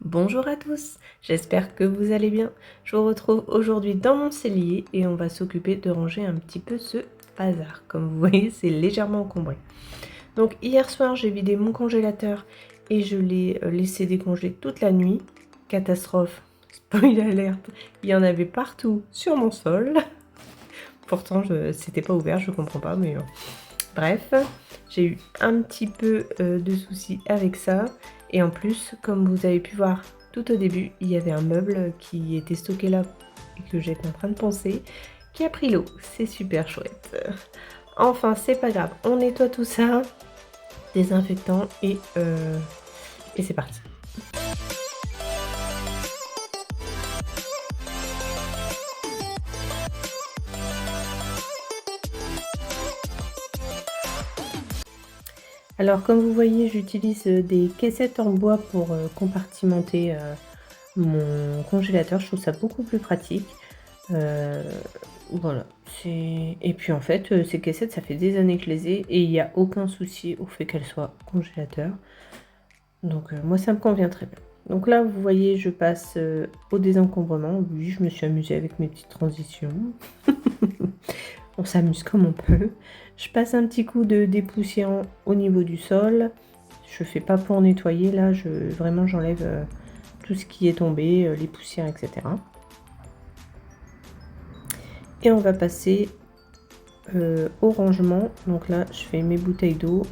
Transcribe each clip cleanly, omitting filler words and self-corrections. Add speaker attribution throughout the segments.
Speaker 1: Bonjour à tous, j'espère que vous allez bien. Je vous retrouve aujourd'hui dans mon cellier et on va s'occuper de ranger un petit peu ce bazar. Comme vous voyez, c'est légèrement encombré. Donc hier soir, j'ai vidé mon congélateur et je l'ai laissé décongeler toute la nuit. Catastrophe, spoil alerte, il y en avait partout sur mon sol. Pourtant, c'était pas ouvert, je comprends pas, mais bref, j'ai eu un petit peu de soucis avec ça. Et en plus, comme vous avez pu voir tout au début, il y avait un meuble qui était stocké là et que j'étais en train de poncer, qui a pris l'eau. C'est super chouette. Enfin, c'est pas grave, on nettoie tout ça, désinfectant et c'est parti. Alors comme vous voyez, j'utilise des caissettes en bois pour compartimenter mon congélateur. Je trouve ça beaucoup plus pratique. Voilà. Et puis en fait, ces caissettes, ça fait des années que je les ai et il n'y a aucun souci au fait qu'elles soient congélateur. Donc moi, ça me convient très bien. Donc là, vous voyez, je passe au désencombrement. Oui, je me suis amusée avec mes petites transitions. On s'amuse comme on peut. Je passe un petit coup de dépoussiérant au niveau du sol. Je fais pas pour nettoyer, là, vraiment j'enlève tout ce qui est tombé, les poussières, etc. Et on va passer au rangement. Donc là, je fais mes bouteilles d'eau.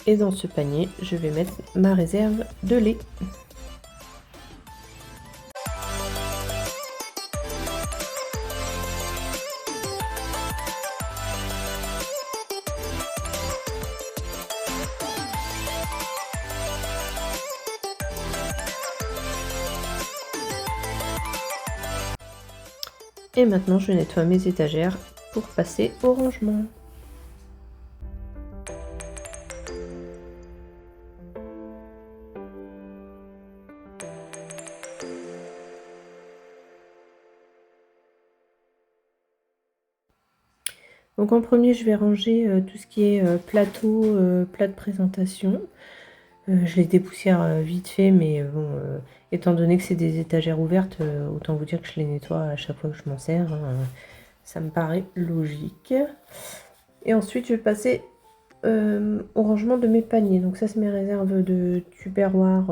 Speaker 1: Et dans ce panier, je vais mettre ma réserve de lait. Et maintenant, je nettoie mes étagères pour passer au rangement. Donc en premier, je vais ranger tout ce qui est plateau, plat de présentation. Je les dépoussière vite fait, mais bon, étant donné que c'est des étagères ouvertes, autant vous dire que je les nettoie à chaque fois que je m'en sers. Ça me paraît logique. Et ensuite, je vais passer au rangement de mes paniers. Donc ça, c'est mes réserves de tupperware,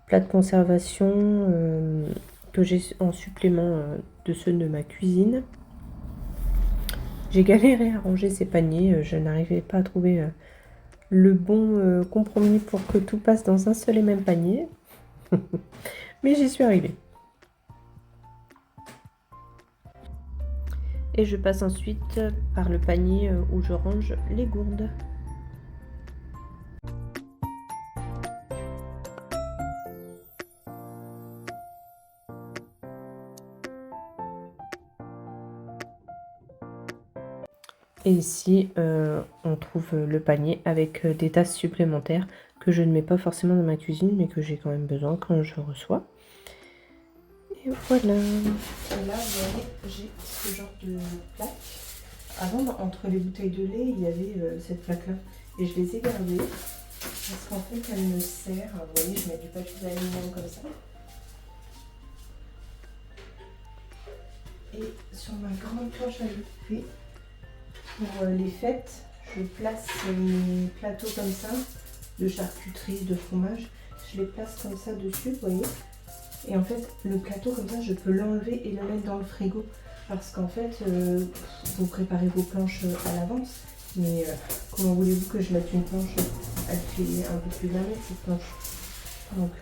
Speaker 1: plat de conservation, que j'ai en supplément de ceux de ma cuisine. J'ai galéré à ranger ces paniers, je n'arrivais pas à trouver le bon compromis pour que tout passe dans un seul et même panier. Mais j'y suis arrivée. Et je passe ensuite par le panier où je range les gourdes. Et ici, on trouve le panier avec des tasses supplémentaires que je ne mets pas forcément dans ma cuisine, mais que j'ai quand même besoin quand je reçois. Et voilà. Et là, vous voyez, j'ai ce genre de plaque. Avant, entre les bouteilles de lait, il y avait cette plaque-là. Et je les ai gardées parce qu'en fait, elle me sert. Vous voyez, je mets du papier d'aluminium comme ça. Et sur ma grande planche à bouffer, pour les fêtes, je place mes plateaux comme ça, de charcuterie, de fromage. Je les place comme ça dessus, vous voyez. Et en fait, le plateau comme ça, je peux l'enlever et le mettre dans le frigo. Parce qu'en fait, vous préparez vos planches à l'avance. Mais comment voulez-vous que je mette une planche? Elle fait un peu plus d'un mètre cette planche. Donc,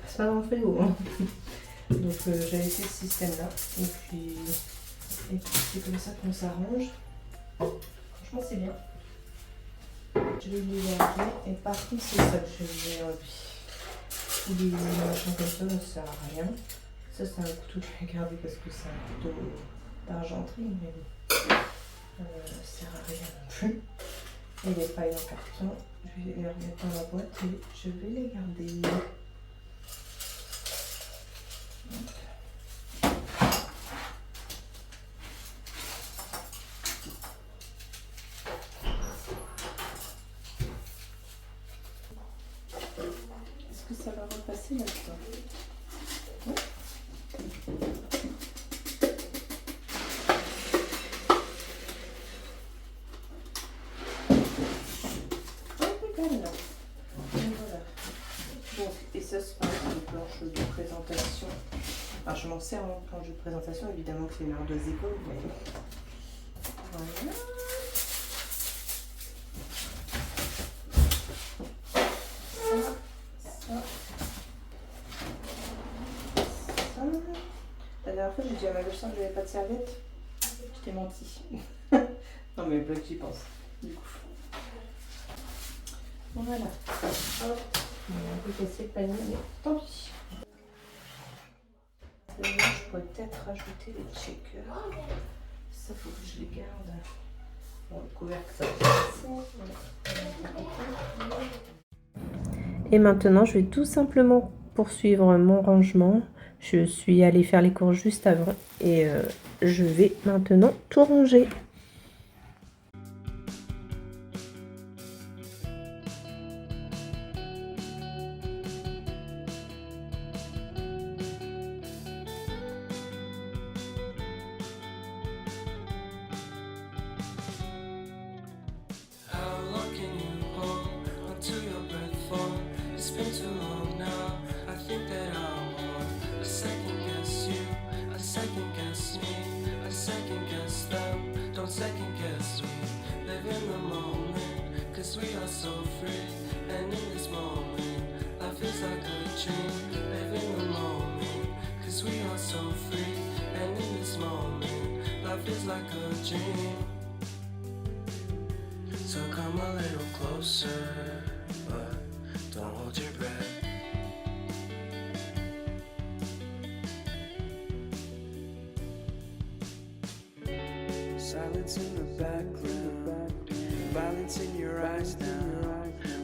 Speaker 1: c'est pas dans le frigo. Hein. Donc, j'avais fait ce système-là. Et puis c'est comme ça qu'on s'arrange. Franchement, c'est bien. Je vais les garder. Et par contre, c'est ça que je vais enlever. Les machins comme ça ne sert à rien. Ça, c'est un couteau que je vais garder parce que c'est un couteau d'argenterie. Mais Ça sert à rien non plus. Et les pailles en carton, je vais les remettre dans la boîte et je vais les garder. Est-ce que ça va repasser là-dedans? Et ça, c'est pareil, une planche de présentation. Alors, je m'en sers en planche de présentation, évidemment que c'est une ardoise épaule, mais voilà. Ça. La dernière fois, j'ai dit à ma belle-sœur que j'avais pas de serviette. Je t'ai menti. Non, mais bloc, j'y pense. Du coup. Voilà. Hop. On peut casser le panier, mais tant pis. Là, je pourrais peut-être rajouter les checkers. Ça, faut que je les garde. Bon, le couvercle, ça va passer. Et maintenant, je vais tout simplement poursuivre mon rangement. Je suis allée faire les courses juste avant et je vais maintenant tout ranger.
Speaker 2: We are so free, and in this moment, life is like a dream. Live in the moment, 'cause we are so free, and in this moment, life is like a dream. So come a little closer, but don't hold your breath. Silence in the background, violence in your eyes now.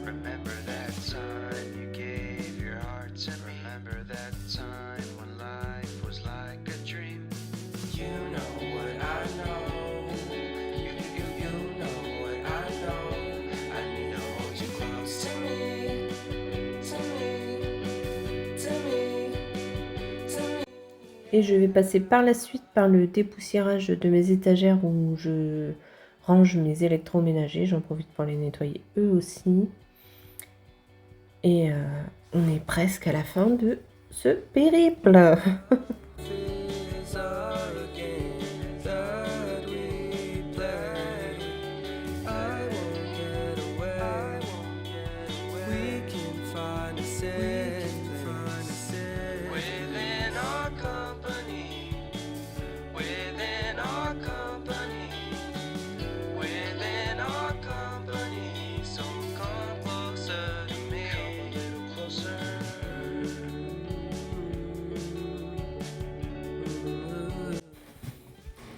Speaker 2: Remember that time you gave your heart to me. Remember that time when life was like a dream. You know what I know. You know what I know. I need to hold you close to me, to me, to me, to me.
Speaker 1: Et je vais passer par la suite par le dépoussiérage de mes étagères où je range mes électroménagers. J'en profite pour les nettoyer eux aussi. Et on est presque à la fin de ce périple.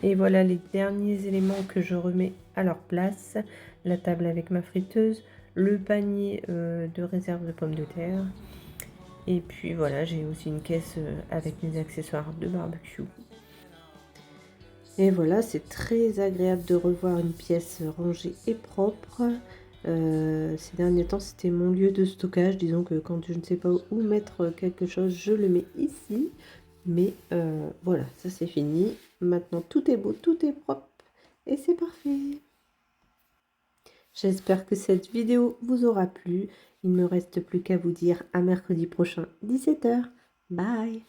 Speaker 1: Et voilà les derniers éléments que je remets à leur place. La table avec ma friteuse, le panier de réserve de pommes de terre. Et puis voilà, j'ai aussi une caisse avec mes accessoires de barbecue. Et voilà, c'est très agréable de revoir une pièce rangée et propre. Ces derniers temps, c'était mon lieu de stockage. Disons que quand je ne sais pas où mettre quelque chose, je le mets ici. Mais voilà, ça c'est fini. Maintenant, tout est beau, tout est propre et c'est parfait. J'espère que cette vidéo vous aura plu. Il ne me reste plus qu'à vous dire à mercredi prochain, 17 h. Bye!